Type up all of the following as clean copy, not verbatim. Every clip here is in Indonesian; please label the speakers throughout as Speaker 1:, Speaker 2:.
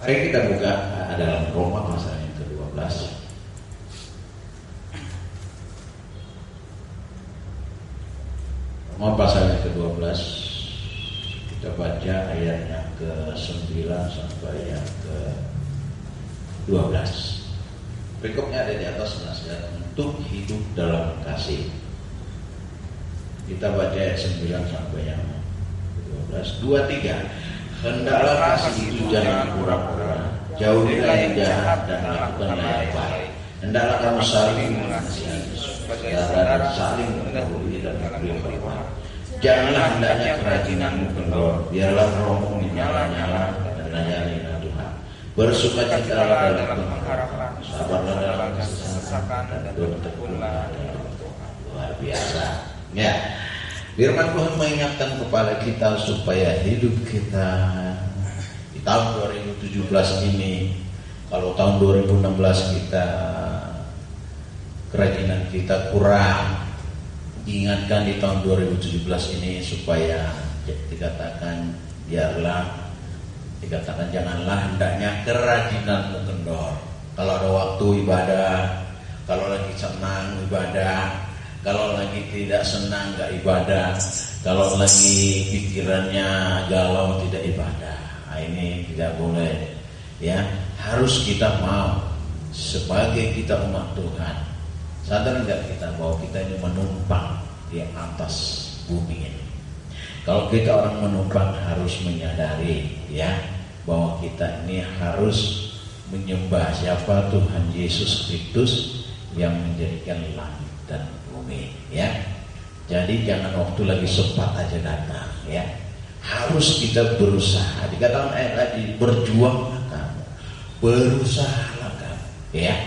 Speaker 1: Mari kita buka dalam Roma pasal yang ke-12. Roma pasal yang ke-12. Kita baca ayat yang ke-9 sampai yang ke-12. Berikutnya ada di atas nasihat untuk hidup dalam kasih. Kita baca ayat 9 sampai yang ke-12. 2, 3. Hendaklah kasih itu jangan pura-pura, jauhilah yang jahat dan lakukanlah yang baik. Hendaklah kamu saling mengasihi saudara dan saling mendahului dan memberi hormat. Janganlah hendaknya kerajinanmu kendor, biarlah rohmu menyala-nyala dan layanilah Tuhan. Bersukacitalah dalam pengharapan, sabarlah dalam kesesakan dan bertekunlah dalam Tuhan. Luar biasa. Ya. Firman Tuhan mengingatkan kepada kita supaya hidup kita di tahun 2017 ini, kalau tahun 2016 kita kerajinan kita kurang, diingatkan di tahun 2017 ini supaya dikatakan janganlah hendaknya kerajinanmu kendor. Kalau ada waktu ibadah, kalau lagi senang ibadah, kalau lagi tidak senang gak ibadah, kalau lagi pikirannya galau tidak ibadah. Nah, ini tidak boleh. Ya, harus kita mau sebagai kita umat Tuhan. Sadar enggak kita bahwa kita ini menumpang di atas bumi ini. Kalau kita orang menumpang harus menyadari ya bahwa kita ini harus menyembah siapa? Tuhan Yesus Kristus yang menjadikan langit dan bumi ya. Jadi jangan waktu lagi sempat aja datang ya. Harus kita berusaha. Dikatakan ayat tadi, berjuanglah kamu, berusahalah kamu ya.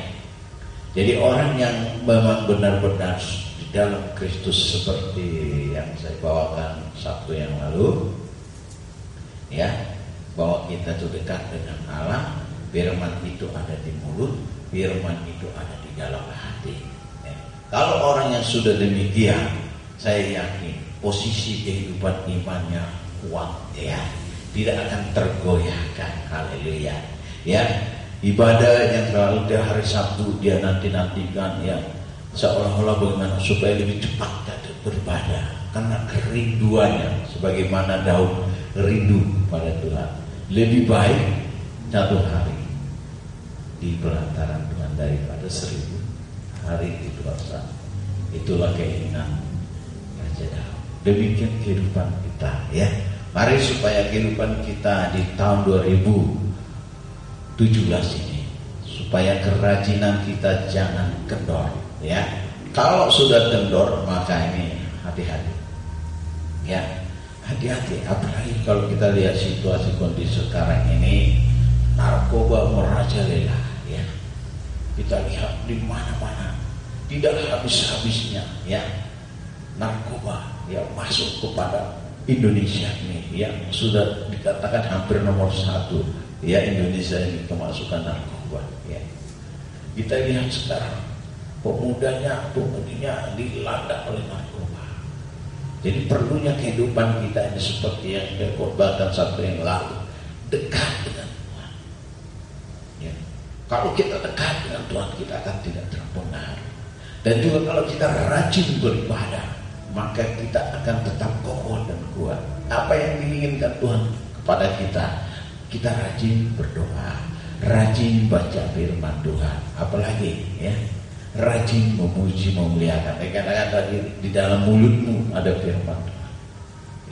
Speaker 1: Jadi orang yang memang benar-benar di dalam Kristus seperti yang saya bawakan Sabtu yang lalu ya, bahwa kita itu dekat dengan Allah, firman itu ada di mulut, firman itu ada di dalam hati ya. Kalau orang yang sudah demikian, saya yakin posisi kehidupan imannya kuat ya, tidak akan tergoyahkan. Haleluya ya. Ibadah yang selalu di hari Sabtu dia nanti-nantikan ya, seolah-olah bagaimana supaya lebih cepat beribadah karena kerinduannya, sebagaimana Daud rindu pada Tuhan. Lebih baik satu hari di pelantaran Tuhan daripada 1000 hari di luar sana. Itulah keinginan Raja Daud. Demikian kehidupan kita ya. Mari supaya kehidupan kita di tahun 2017 ini, supaya kerajinan kita jangan kendor ya. Kalau sudah kendor maka ini hati-hati ya, hati-hati. Apalagi kalau kita lihat situasi kondisi sekarang ini, narkoba merajalela ya. Kita lihat di mana-mana, tidak habis-habisnya ya, narkoba ya masuk kepada Indonesia ini yang sudah dikatakan hampir nomor 1 ya, Indonesia ini kemasukan narkoba ya. Kita lihat sekarang pemudinya dilanda oleh narkoba. Jadi perlunya kehidupan kita ini seperti yang dikhotbahkan Sabtu yang lalu, dekat dengan Tuhan ya. Kalau kita dekat dengan Tuhan, kita akan tidak terpengaruh. Dan juga kalau kita rajin beribadah, maka kita akan tetap kokoh dan kuat. Apa yang diinginkan Tuhan kepada kita, kita rajin berdoa, rajin baca firman Tuhan, apalagi ya, rajin memuji memuliakan. Kadang-kadang tadi di dalam mulutmu ada firman Tuhan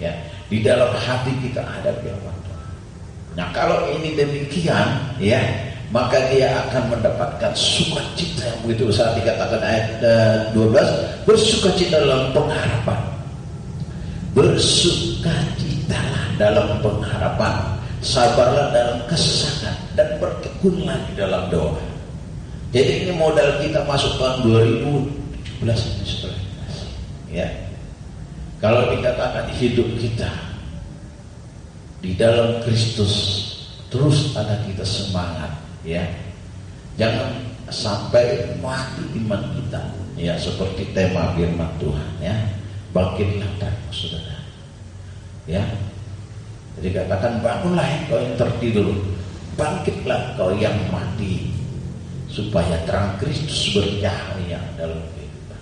Speaker 1: ya, di dalam hati kita ada firman Tuhan. Nah kalau ini demikian ya, maka dia akan mendapatkan sukacita yang begitu besar. Dikatakan ayat 12, bersukacita dalam pengharapan, bersukacitalah dalam pengharapan, sabarlah dalam kesesakan, dan bertekunlah di dalam doa. Jadi ini modal kita masuk tahun 2017 ini setelah ya. Kalau dikatakan hidup kita di dalam Kristus, terus ada kita semangat ya, jangan sampai mati iman kita ya, seperti tema firman Tuhan ya, bangkitlah tanpa saudara ya. Jadi katakan bangunlah engkau yang tertidur, bangkitlah kau yang mati, supaya terang Kristus bercahaya dalam kehidupan.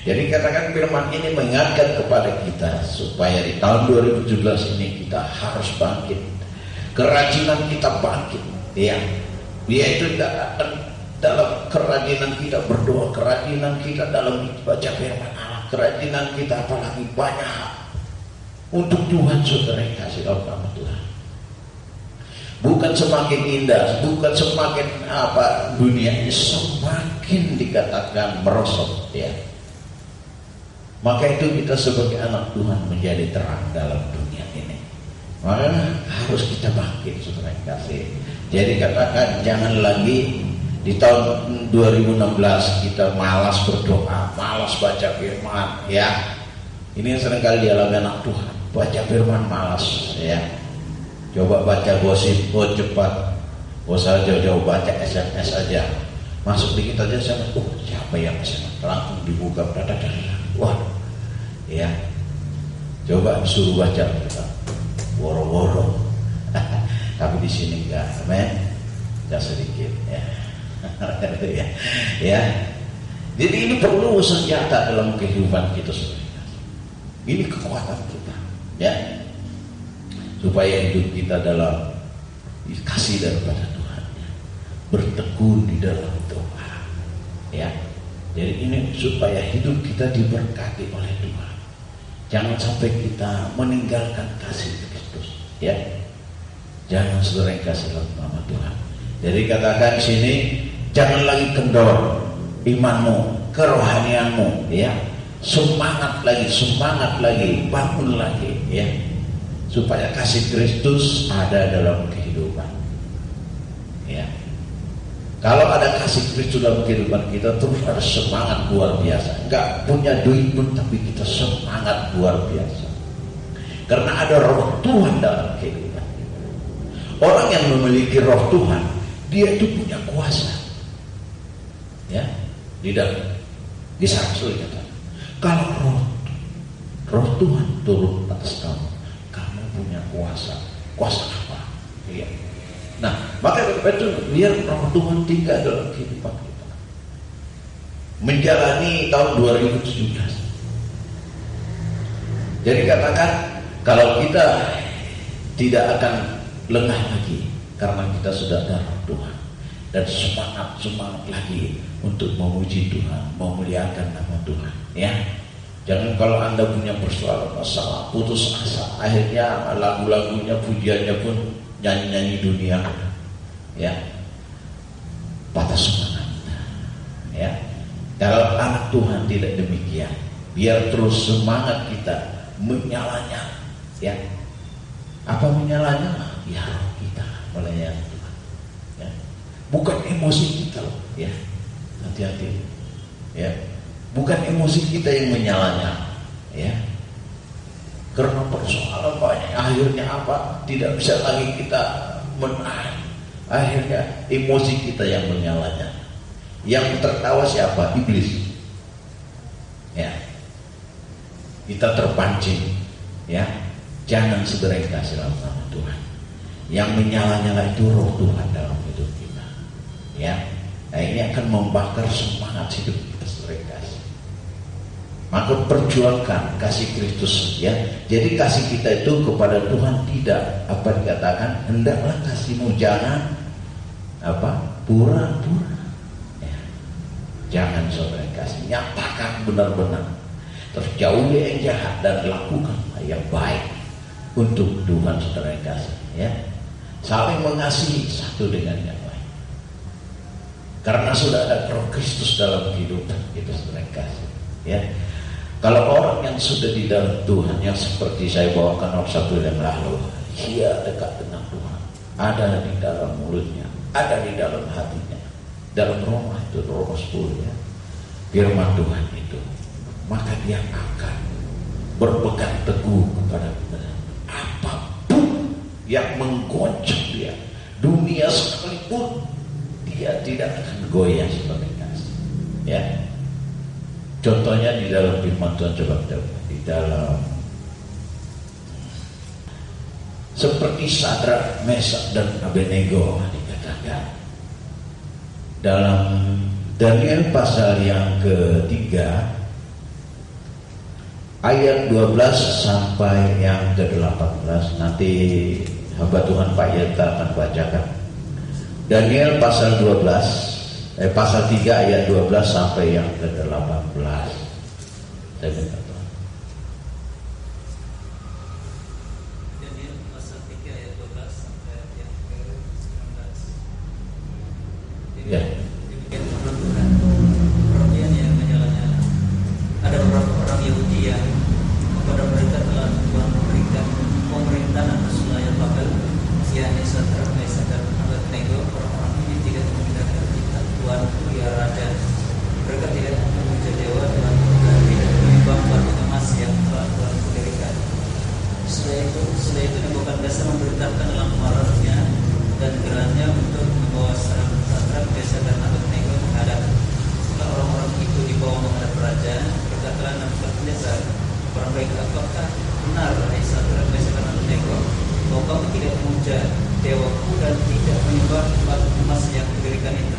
Speaker 1: Jadi katakan firman ini mengingatkan kepada kita supaya di tahun 2017 ini kita harus bangkit. Kerajinan kita bangkit, ya. Yaitu dalam kerajinan kita berdoa, kerajinan kita dalam baca firman Allah, kerajinan kita apalagi banyak untuk Tuhan, saudara yang kasih dalam nama Tuhan. Bukan semakin indah, bukan semakin dunia ini semakin dikatakan merosot, ya. Maka itu kita sebagai anak Tuhan menjadi terang dalam dunia ini. Maka harus kita bangkit, saudara yang kasih. Jadi katakan jangan lagi di tahun 2016 kita malas berdoa, malas baca firman, ya. Ini yang seringkali dialami anak Tuhan, baca firman malas, ya. Coba baca gosip, cepat, usah jauh-jauh baca SMS aja, masuk dikit aja saya, siapa yang SMS, langsung dibuka, wah, ya. Coba disuruh baca kita, woro-woro, tapi di sini enggak, amen, enggak sedikit, ya. Ya. Jadi ini perlu senjata dalam kehidupan kita sendiri. Ini kekuatan kita, ya. Supaya hidup kita dalam kasih daripada Tuhan, ya. Bertekun di dalam doa, ya. Jadi ini supaya hidup kita diberkati oleh Tuhan. Jangan sampai kita meninggalkan kasih Kristus, ya. Jangan saudara yang kasih dalam nama Tuhan. Jadi katakan sini, jangan lagi kendor imanmu, kerohanianmu, ya. Semangat lagi, bangun lagi, ya. Supaya kasih Kristus ada dalam kehidupan, ya. Kalau ada kasih Kristus dalam kehidupan kita, terus ada semangat luar biasa. Enggak punya duit pun, tapi kita semangat luar biasa. Karena ada roh Tuhan dalam kehidupan. Orang yang memiliki roh Tuhan, dia itu punya kuasa, ya. Di dalam Kisah Rasul kata, kalau roh Tuhan turun atas kamu, kamu punya kuasa. Kuasa apa? Iya. Nah, maka itu biar roh Tuhan tinggal dalam kehidupan kita. Menjalani tahun 2017. Jadi katakan, kalau kita tidak akan lengah lagi karena kita sudah ada roh Tuhan, dan semangat lagi untuk memuji Tuhan, memuliakan nama Tuhan, ya. Jangan kalau Anda punya persoalan masalah, putus asa, akhirnya lagu-lagunya, pujiannya pun nyanyi-nyanyi dunia, ya. Patah semangat, ya. Kalau anak Tuhan tidak demikian, biar terus semangat kita menyalanya, ya. Apa menyalanya? Ya, kita melayani Tuhan, ya. Bukan emosi kita loh, ya. Hati-hati, ya. Bukan emosi kita yang menyalanya, ya. Karena persoalan banyak, akhirnya apa? Tidak bisa lagi kita menahan. Akhirnya emosi kita yang menyalanya. Yang tertawa siapa? Iblis, ya. Kita terpancing, ya. Jangan segera kasih dalam nama Tuhan. Yang menyala-nyala itu roh Tuhan dalam hidup kita, ya. Nah, ini akan membakar semangat hidup kita segera kasih. Maka perjuangkan kasih Kristus, ya. Jadi kasih kita itu kepada Tuhan tidak dikatakan, hendaklah kasihmu jangan pura-pura, ya. Jangan saudara kasih, nyatakan benar-benar. Terus jauhi yang jahat dan lakukanlah yang baik untuk Tuhan, saudara kasih, ya. Saling mengasihi satu dengan yang lain. Karena sudah ada roh Kristus dalam kehidupan kita, saudara kasih, ya. Kalau orang yang sudah di dalam Tuhan, yang seperti saya bawakan waktu yang lalu, dia dekat dengan Tuhan, ada di dalam mulutnya, ada di dalam hatinya, dalam Roma itu, Roma 10, ya, firman Tuhan itu, maka dia akan berpegang teguh kepada kebenaran. Apapun yang menggoncang dia, dunia sekalipun, dia tidak akan goyah seperti kasih, ya. Contohnya di dalam firman Tuhan, coba di dalam seperti Sadrak, Mesak dan Abednego dikatakan dalam Daniel pasal yang ketiga ayat 12 sampai yang ke-18. Nanti hamba Tuhan Pak Yenta akan bacakan Daniel pasal 12 pasal 3 ayat 12 sampai yang ke-18. Saya minta Tuhan.
Speaker 2: Daniel pasal 3 ayat 12 sampai yang ke-19.
Speaker 1: Ya.
Speaker 2: Demikian firman Tuhan. Perhatian yang menyala-nyala. Ada beberapa orang Yahudi yang kepada mereka telah Tuhan memberikan pemerintahan atas wilayah Babel, yakni Sadrak, Mesak dan Abednego. Orang-orang ini tidak memindahkan kitab Tuanku ya Raja. Mereka tidak memuja dewa Tuanku dan tidak menyembah batu emas yang telah Tuanku dirikan. Setelah itu Nebukadnezar memerintahkan dalam marahnya dan gerannya untuk membawa Sadrak, Mesak dan Abednego menghadap. Setelah orang-orang itu dibawa menghadap raja, berkatalah Nebukadnezar, orang baik, apakah benar hai Sadrak, Mesak dan Abednego bahwa kamu tidak memuja dewaku dan tidak menyembah batu emas yang diberikan itu?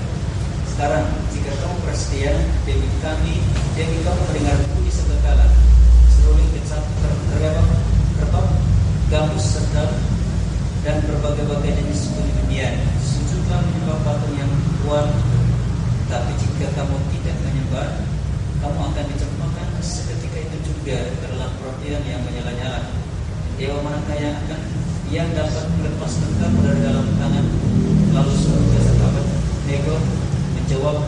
Speaker 2: Sekarang jika kamu bersedia, demi kamu mendengarku di segala seruling kecap kerbau, gambus sedang dan berbagai-bagai jenis bunyi-bunyian. Sujudlah menyembah patung yang kuat. Tapi jika kamu tidak menyembah, kamu akan dicampakkan seketika itu juga ke dalam perhatian yang menyala-nyala. Dewa manakah yang dapat melepaskan kamu dari dalam tanganku? Lalu Sadrak, Abednego menjawab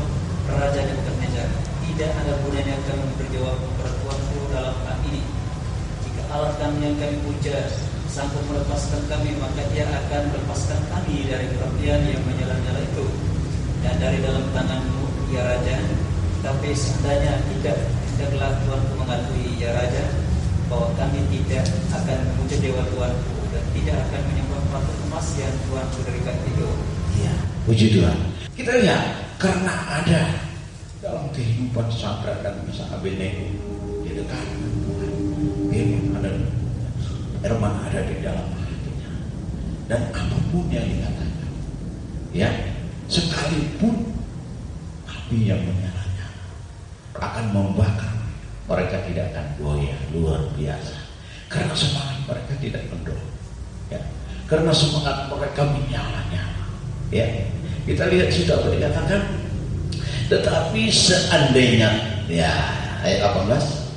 Speaker 2: Raja Nebukadnezar, tidak ada gunanya kami berjawab kepada Tuanku dalam hal ini. Jika Allah kami yang kami puja sanggup melepaskan kami, maka Dia akan melepaskan kami dari perhatian yang menyala-nyala itu dan dari dalam tanganmu ya Raja. Tapi seandainya tidaklah Tuanku mengakui ya Raja bahwa kami tidak akan memuja dewa Tuanku dan tidak akan menyembah patung emas yang Tuanku dirikan itu.
Speaker 1: Iya, puji Tuhan. Kita lihat karena ada dalam kehidupan Sadrak dan Mesak Abednego didekatkan Tuhan. Firman ada di dalam hatinya. Dan apapun yang dikatakan, ya, sekalipun api yang menyala-nyala akan membakar, mereka tidak akan goyah, luar biasa. Karena semangat mereka tidak kendor, ya. Karena semangat mereka menyala-nyala, ya. Kita lihat sudah dikatakan, tetapi seandainya, ya, ayat 18,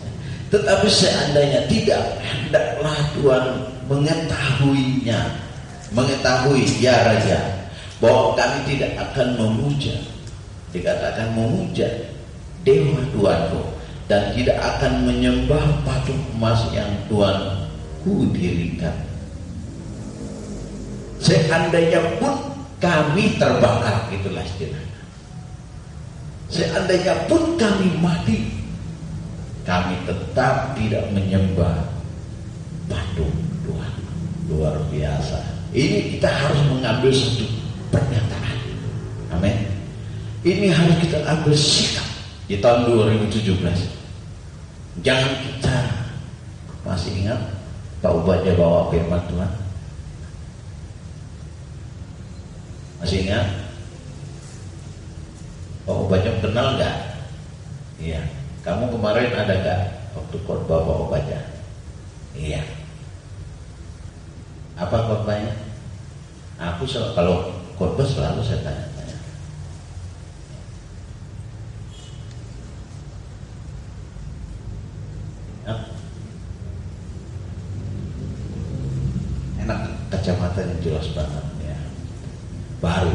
Speaker 1: tetapi seandainya tidak, hendaklah Tuhan mengetahui ya Raja, bahwa kami tidak akan memuja, dikatakan memuja dewa Tuanku, dan tidak akan menyembah patung emas yang Tuanku dirikan. Seandainya pun kami terbakar, itulah istilahnya. Seandainya pun kami mati, kami tetap tidak menyembah patung Tuhan. Luar biasa. Ini kita harus mengambil satu pernyataan. Amin. Ini harus kita ambil sikap di tahun 2017. Jangan kita, masih ingat Pak Ubadnya bawa firman Tuhan? Masih ingat? Pak Ubadnya kenal nggak? Iya. Kamu kemarin ada gak waktu khotbah Pak Ubadnya? Iya. Apa khotbahnya? Aku kalau khotbah selalu saya tanya-tanya. Enak, kacamata yang jelas banget ya. Baru.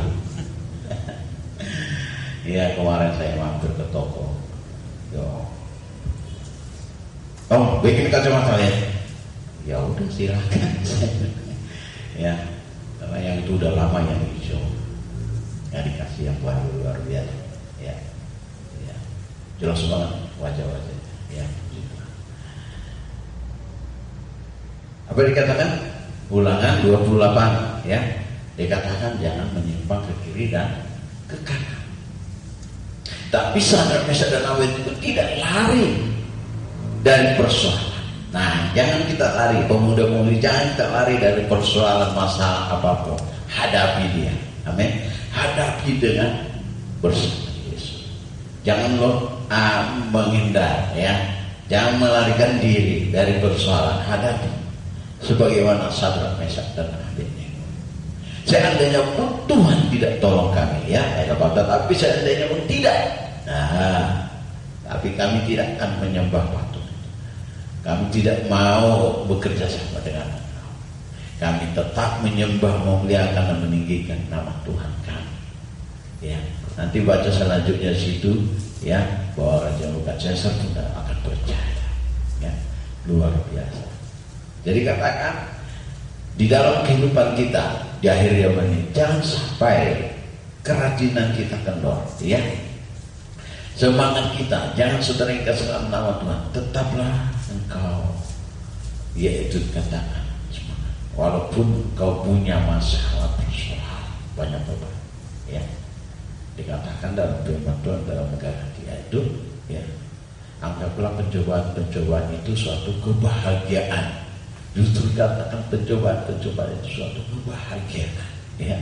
Speaker 1: Iya, kemarin saya mampir ke toko. Oh, bikin kacamata ya? Ya udah silakan. Ya, karena yang itu udah lama yang hijau. Ya dikasih yang baru, luar biasa. Ya, ya. Jelas banget wajah-wajahnya. Ya, apa dikatakan? Ulangan 28 ya. Dikatakan jangan menyimpang ke kiri dan ke kanan. Tapi Sadrak, Mesak dan Abednego tidak lari dari persoalan. Nah, jangan kita lari, pemuda-pemudi, jangan kita lari dari persoalan masalah apapun. Hadapi dia, amin. Hadapi dengan bersama Yesus. Jangan lo menghindar, ya. Jangan melarikan diri dari persoalan. Hadapi, sebagaimana Sadrak, Mesak, dan Abednego. Seandainya pun Tuhan tidak tolong kami, ya, tetapi seandainya pun tidak, nah, tapi kami tidak akan menyembah patung. Kami tidak mau bekerja sama dengan engkau. Kami tetap menyembah, memuliakan, dan meninggikan nama Tuhan kami. Ya, nanti baca selanjutnya situ, ya, bahwa Raja Nebukadnezar tidak akan percaya. Ya, luar biasa. Jadi katakan di dalam kehidupan kita di akhir zaman ini, jangan sampai kerajinan kita kendor, ya. Semangat kita jangan seringkali dalam nama Tuhan. Tetaplah engkau, yaitu katakan semangat. Walaupun engkau punya masalah personal banyak beban, ya. Dikatakan dalam firman Tuhan dalam negara dia itu, ya, anggaplah pencobaan itu suatu kebahagiaan. Justru katakan pencobaan itu suatu kebahagiaan, ya.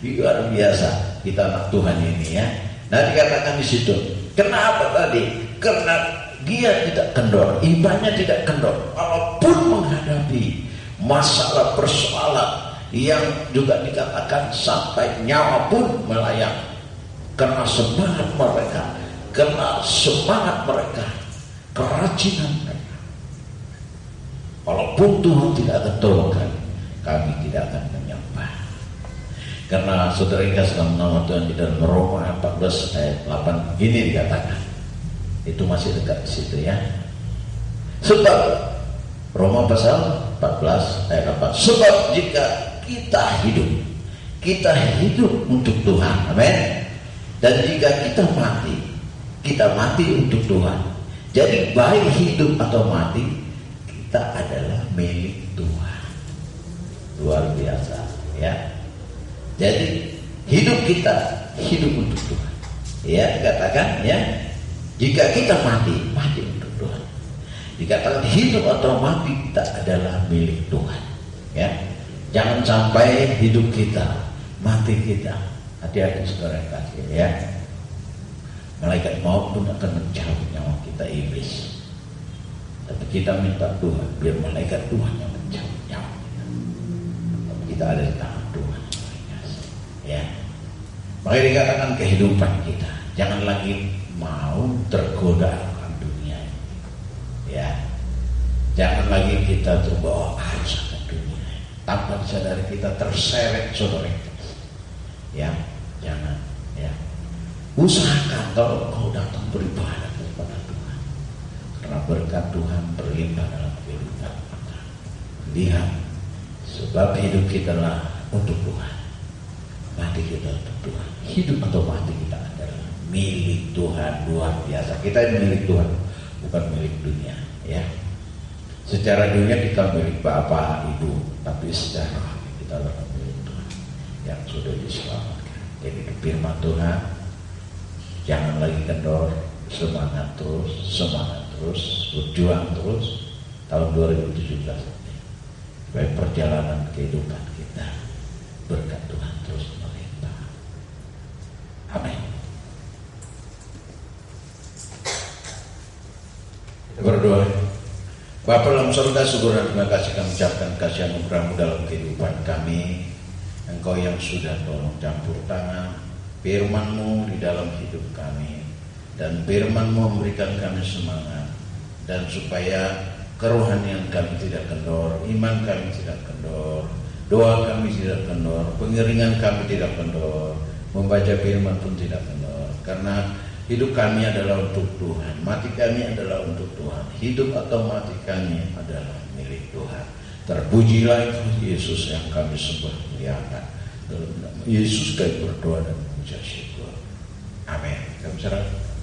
Speaker 1: Luar biasa kita anak Tuhan ini, ya. Nah, dikatakan di situ, kenapa tadi? Karena dia tidak kendor, imannya tidak kendor, walaupun menghadapi masalah persoalan yang juga dikatakan sampai nyawa pun melayang. Karena semangat mereka, kerajinan mereka. Walaupun Tuhan tidak akan tolong kami tidak akan menyembah. Karena saudara kasih dalam nama Tuhan di dalam Roma 14 ayat 8 ini dikatakan, itu masih dekat di situ, ya. Sebab Roma pasal 14 ayat 8. Sebab jika kita hidup untuk Tuhan, amin. Dan jika kita mati untuk Tuhan. Jadi baik hidup atau mati, kita adalah milik Tuhan. Luar biasa, ya. Jadi hidup kita hidup untuk Tuhan, ya. Dikatakan, ya, jika kita mati untuk Tuhan. Dikatakan hidup atau mati kita adalah milik Tuhan, ya. Jangan sampai hidup kita, mati kita. Hati-hati saudara yang kasih, ya. Malaikat maut pun akan mencabut nyawa kita, iblis. Tapi kita minta Tuhan biar malaikat Tuhan yang mencabut nyawa kita. Tapi kita ada di tangan Tuhan, ya. Maka dikatakan kehidupan kita jangan lagi mau tergoda akan dunia, ya. Jangan lagi kita terbawa arus akan dunia tanpa disadari kita terseret, saudara, ya. Jangan, ya. Usahakan kalau kau datang beribadah kepada Tuhan, karena berkat Tuhan berlimpah dalam kehidupan kita. Lihat, sebab hidup kita lah untuk Tuhan, mati kita untuk Tuhan. Hidup atau mati kita adalah milik Tuhan. Luar biasa. Kita milik Tuhan, bukan milik dunia, ya. Secara dunia kita milik bapak, ibu, tapi secara hati kita adalah milik Tuhan yang sudah diselamatkan. Jadi firman Tuhan, jangan lagi kendor, semangat terus, berjuang terus tahun 2017. Baik perjalanan kehidupan kita, berkat Tuhan terus melimpah. Amin. Kita berdoa. Bapa dalam surga, syukur dan terima kasih kami ucapkan kasih anugerah-Mu dalam kehidupan kami. Engkau yang sudah tolong campur tangan firman-Mu di dalam hidup kami, dan firman-Mu memberikan kami semangat, dan supaya kerohanian kami tidak kendor, iman kami tidak kendor, doa kami tidak kendor, pengiringan kami tidak kendor, membaca firman pun tidak kendor. Karena hidup kami adalah untuk Tuhan, mati kami adalah untuk Tuhan. Hidup atau mati kami adalah milik Tuhan. Terpujilah Yesus yang kami sembah muliakan. Dalam nama Yesus kami berdoa dan mengucap syukur. Amin. Kami serahkan.